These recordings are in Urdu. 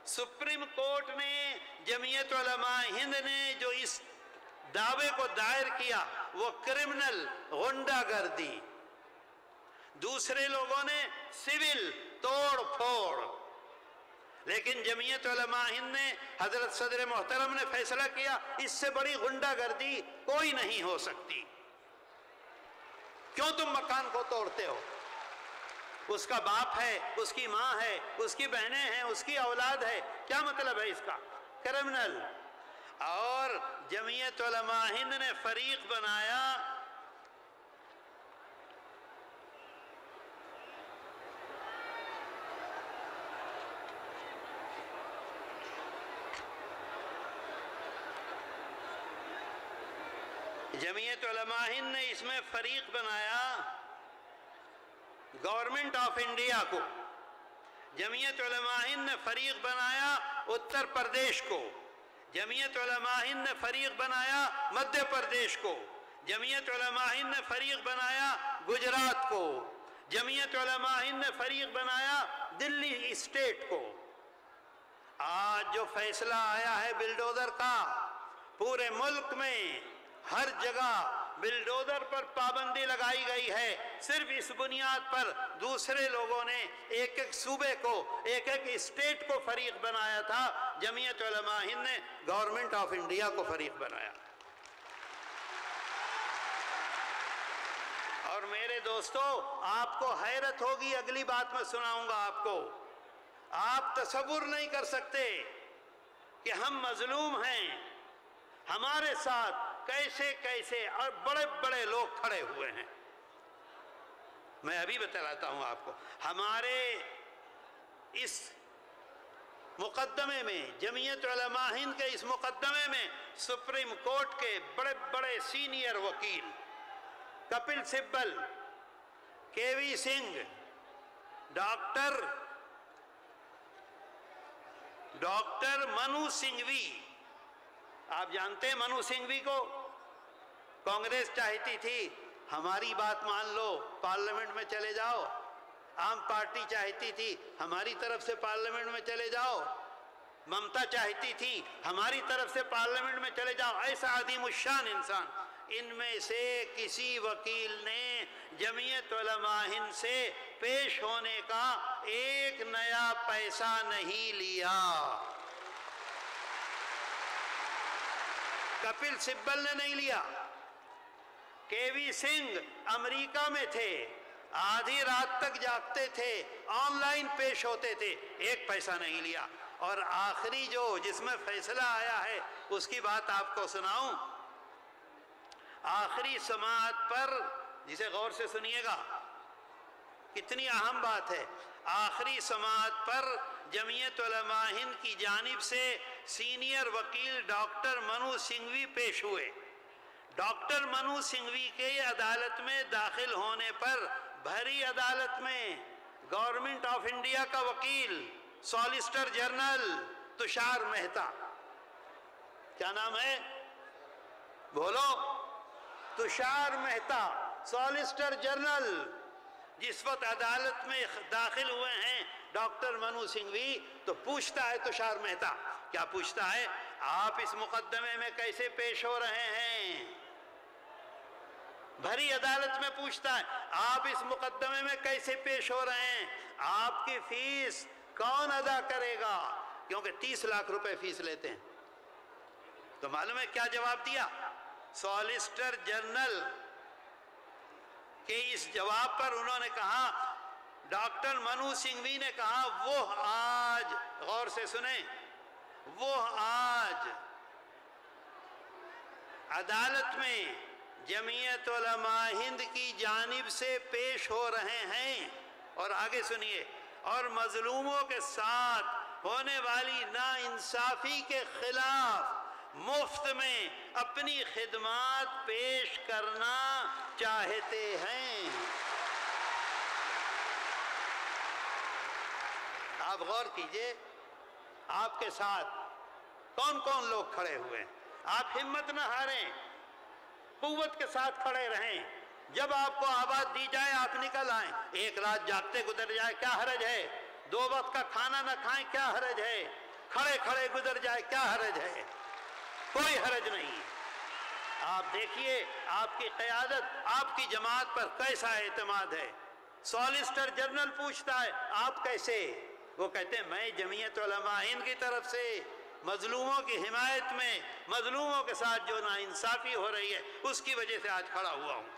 سپریم کورٹ نے، جمعیت علماء ہند نے جو اس دعوے کو دائر کیا وہ کرمنل، غنڈہ گردی، دوسرے لوگوں نے سول توڑ پھوڑ، لیکن جمعیت علماء ہند نے، حضرت صدر محترم نے فیصلہ کیا اس سے بڑی غنڈہ گردی کوئی نہیں ہو سکتی۔ کیوں تم مکان کو توڑتے ہو؟ اس کا باپ ہے، اس کی ماں ہے، اس کی بہنیں ہیں، اس کی اولاد ہے، کیا مطلب ہے اس کا؟ کرمنل۔ اور جمعیت علماء ہند نے فریق بنایا، جمعیت علماء ہند نے اس میں فریق بنایا گورنمنٹ آف انڈیا کو، جمعیت علماء ہند نے فریق بنایا اتر پردیش کو، جمعیت علماء ہند نے فریق بنایا مدھیہ پردیش کو، جمعیت علماء ہند نے فریق بنایا گجرات کو، جمعیت علماء ہند نے فریق بنایا دلی اسٹیٹ کو۔ آج جو فیصلہ آیا ہے بلڈوزر کا، پورے ملک میں ہر جگہ بلڈوزر پر پابندی لگائی گئی ہے، صرف اس بنیاد پر دوسرے لوگوں نے ایک ایک صوبے کو، ایک ایک اسٹیٹ کو فریق بنایا تھا، جمعیت علماء ہند نے گورنمنٹ آف انڈیا کو فریق بنایا۔ اور میرے دوستو، آپ کو حیرت ہوگی، اگلی بات میں سناؤں گا آپ کو، آپ تصور نہیں کر سکتے کہ ہم مظلوم ہیں، ہمارے ساتھ کیسے کیسے اور بڑے بڑے لوگ کھڑے ہوئے ہیں۔ میں ابھی بتلاتا ہوں آپ کو، ہمارے اس مقدمے میں، جمعیت علماء ہند کے اس مقدمے میں سپریم کورٹ کے بڑے بڑے سینئر وکیل کپل سبل، کے وی سنگھ، ڈاکٹر منو سنگھوی، آپ جانتے ہیں منو سنگھوی کو؟ کانگریس چاہتی تھی ہماری بات مان لو، پارلیمنٹ میں چلے جاؤ، عام پارٹی چاہتی تھی ہماری طرف سے پارلیمنٹ میں چلے جاؤ، ممتا چاہتی تھی ہماری طرف سے پارلیمنٹ میں چلے جاؤ، ایسا عظیم الشان انسان، ان میں سے کسی وکیل نے جمعیت علماء ہند سے پیش ہونے کا ایک نیا پیسہ نہیں لیا۔ کپل سبل نے نہیں لیا، کے وی سنگھ امریکہ میں تھے، آدھی رات تک جاگتے تھے، آن لائن پیش ہوتے تھے، ایک پیسہ نہیں لیا۔ اور آخری جس میں فیصلہ آیا ہے اس کی بات آپ کو سناؤں، آخری سماعت پر، جسے غور سے سنیے گا، کتنی اہم بات ہے، آخری سماعت پر جمعیت علماء ہند کی جانب سے سینئر وکیل ڈاکٹر منو سنگھوی پیش ہوئے۔ ڈاکٹر منو سنگھوی کے عدالت میں داخل ہونے پر بھری عدالت میں گورنمنٹ آف انڈیا کا وکیل، سالیسٹر جنرل تشار مہتا، کیا نام ہے؟ بولو، تشار مہتا، سالیسٹر جنرل، جس وقت عدالت میں داخل ہوئے ہیں ڈاکٹر منو سنگھوی، تو پوچھتا ہے تشار مہتا، کیا پوچھتا ہے؟ آپ اس مقدمے میں کیسے پیش ہو رہے ہیں؟ بھری عدالت میں پوچھتا ہے، آپ اس مقدمے میں کیسے پیش ہو رہے ہیں؟ آپ کی فیس کون ادا کرے گا؟ کیونکہ 30 لاکھ روپے فیس لیتے ہیں۔ تو معلوم ہے کیا جواب دیا؟ سالیسٹر جنرل کہ اس جواب پر انہوں نے کہا، ڈاکٹر منو سنگھوی نے کہا، وہ آج، غور سے سنیں، وہ آج عدالت میں جمعیت علماء ہند کی جانب سے پیش ہو رہے ہیں، اور آگے سنیے، اور مظلوموں کے ساتھ ہونے والی ناانصافی کے خلاف مفت میں اپنی خدمات پیش کرنا چاہتے ہیں۔ آپ غور کیجئے، آپ کے ساتھ کون کون لوگ کھڑے ہوئے ہیں۔ آپ ہمت نہ ہاریں، قوت کے ساتھ کھڑے رہیں، جب آپ کو آواز دی جائے آپ نکل آئیں۔ ایک رات جاگتے گزر جائے کیا حرج ہے؟ 2 وقت کا کھانا نہ کھائیں کیا حرج ہے؟ کھڑے کھڑے گزر جائے کیا حرج ہے؟ کوئی حرج نہیں۔ آپ دیکھیے آپ کی قیادت، آپ کی جماعت پر کیسا اعتماد ہے۔ سالیسٹر جنرل پوچھتا ہے آپ کیسے؟ وہ کہتے ہیں میں جمعیت علماء ہند کی طرف سے مظلوموں کی حمایت میں، مظلوموں کے ساتھ جو ناانصافی ہو رہی ہے اس کی وجہ سے آج کھڑا ہوا ہوں۔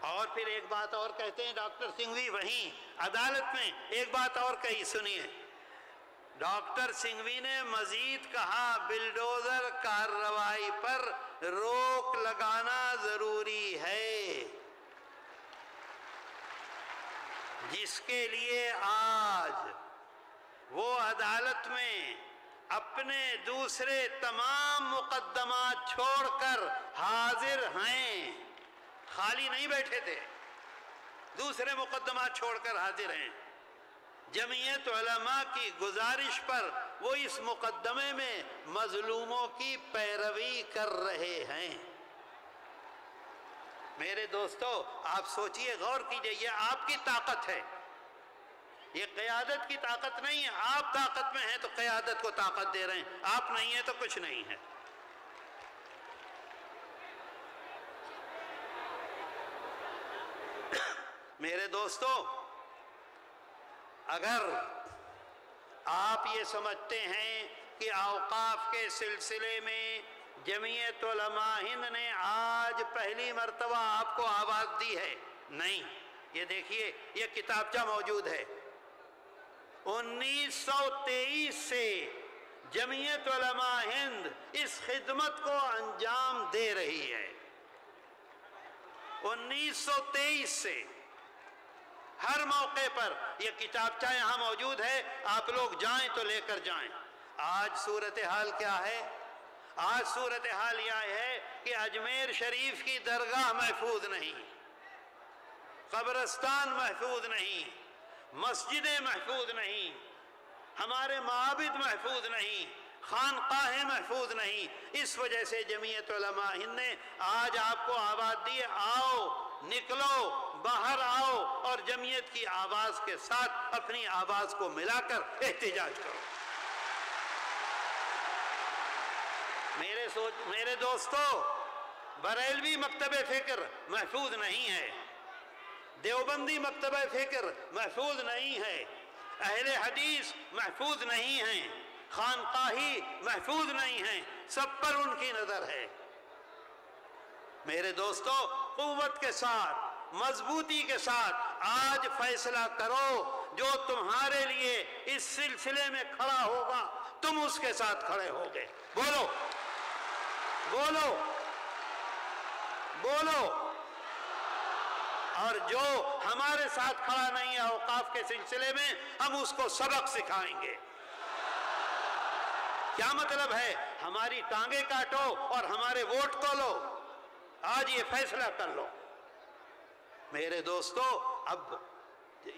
اور پھر ایک بات اور کہتے ہیں ڈاکٹر سنگھوی، وہیں عدالت میں ایک بات اور کہی، سنیے۔ ڈاکٹر سنگھوی نے مزید کہا بلڈوزر کارروائی پر روک لگانا ضروری ہے، جس کے لیے آج وہ عدالت میں اپنے دوسرے تمام مقدمات چھوڑ کر حاضر ہیں، خالی نہیں بیٹھے تھے، دوسرے مقدمات چھوڑ کر حاضر ہیں۔ جمعیت علماء کی گزارش پر وہ اس مقدمے میں مظلوموں کی پیروی کر رہے ہیں۔ میرے دوستو آپ سوچئے، غور کیجئے، یہ آپ کی طاقت ہے، یہ قیادت کی طاقت نہیں ہے۔ آپ طاقت میں ہیں تو قیادت کو طاقت دے رہے ہیں، آپ نہیں ہیں تو کچھ نہیں ہے۔ میرے دوستو اگر آپ یہ سمجھتے ہیں کہ اوقاف کے سلسلے میں جمعیت علماء ہند نے آج پہلی مرتبہ آپ کو آواز دی ہے، نہیں، یہ دیکھیے یہ کتابچہ موجود ہے، 1923 سے جمعیت علماء ہند اس خدمت کو انجام دے رہی ہے، 1923 سے ہر موقع پر یہ کتابچہ یہاں موجود ہے، آپ لوگ جائیں تو لے کر جائیں۔ آج صورتحال کیا ہے؟ آج صورتحال یہ ہے کہ اجمیر شریف کی درگاہ محفوظ نہیں، قبرستان محفوظ نہیں، مسجدیں محفوظ نہیں، ہمارے معابد محفوظ نہیں، خانقاہیں محفوظ نہیں۔ اس وجہ سے جمعیت علماء ہند نے آج آپ کو آواز دی، آؤ نکلو باہر آؤ اور جمعیت کی آواز کے ساتھ اپنی آواز کو ملا کر احتجاج کرو۔ میرے دوستو بریلوی مکتب فکر محفوظ نہیں ہے، دیوبندی مکتب فکر محفوظ نہیں ہے، اہل حدیث محفوظ نہیں ہیں، خانقاہی محفوظ نہیں ہیں، سب پر ان کی نظر ہے۔ میرے دوستو قوت کے ساتھ، مضبوطی کے ساتھ آج فیصلہ کرو، جو تمہارے لیے اس سلسلے میں کھڑا ہوگا تم اس کے ساتھ کھڑے ہوگے۔ بولو بولو بولو۔ اور جو ہمارے ساتھ کھڑا نہیں ہے اوقاف کے سلسلے میں، ہم اس کو سبق سکھائیں گے۔ کیا مطلب ہے؟ ہماری ٹانگیں کاٹو اور ہمارے ووٹ کو لو، آج یہ فیصلہ کر لو۔ میرے دوستو اب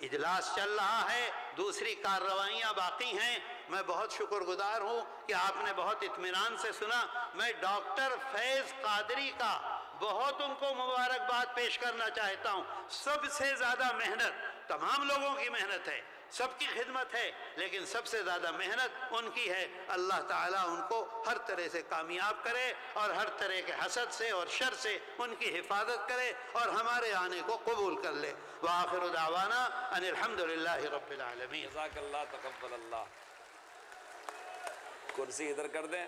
اجلاس چل رہا ہے، دوسری کارروائیاں باقی ہیں۔ میں بہت شکر گزار ہوں کہ آپ نے بہت اطمینان سے سنا۔ میں ڈاکٹر فیض قادری کا بہت ان کو مبارکباد پیش کرنا چاہتا ہوں۔ سب سے زیادہ محنت تمام لوگوں کی محنت ہے، سب کی خدمت ہے، لیکن سب سے زیادہ محنت ان کی ہے۔ اللہ تعالیٰ ان کو ہر طرح سے کامیاب کرے اور ہر طرح کے حسد سے اور شر سے ان کی حفاظت کرے اور ہمارے آنے کو قبول کر لے۔ وآخر دعوانا ان الحمدللہ رب العالمین۔ جزاک اللہ، تقبل اللہ۔ کرسی ادھر کر دیں۔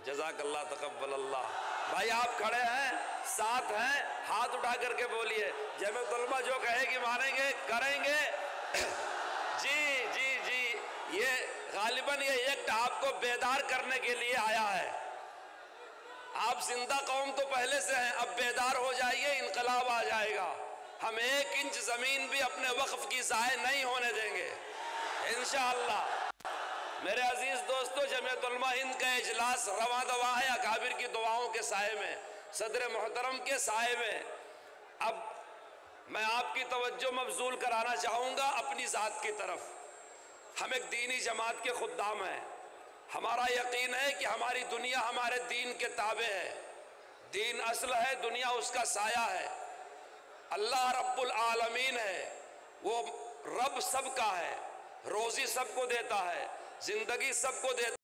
جزاک اللہ، تقبل اللہ۔ بھائی آپ کھڑے ہیں، ساتھ ہیں، ہاتھ اٹھا کر کے بولیے جمعیت علماء جو کہے گی مانیں گے، کریں گے۔ جی جی جی، یہ غالباً یہ ایکٹ آپ کو بیدار کرنے کے لیے آیا ہے۔ آپ زندہ قوم تو پہلے سے ہیں، اب بیدار ہو جائیے، انقلاب آ جائے گا۔ ہم 1 انچ زمین بھی اپنے وقف کی ضائع نہیں ہونے دیں گے انشاءاللہ۔ میرے عزیز دوستو، جمعیت علماء ہند کا اجلاس رواں دواں ہے اکابر کی دعاؤں کے سائے میں، صدر محترم کے سائے میں۔ اب میں آپ کی توجہ مبذول کرانا چاہوں گا اپنی ذات کی طرف۔ ہم ایک دینی جماعت کے خدام ہیں، ہمارا یقین ہے کہ ہماری دنیا ہمارے دین کے تابع ہے، دین اصل ہے، دنیا اس کا سایہ ہے۔ اللہ رب العالمین ہے، وہ رب سب کا ہے، روزی سب کو دیتا ہے، زندگی سب کو دیتا ہے۔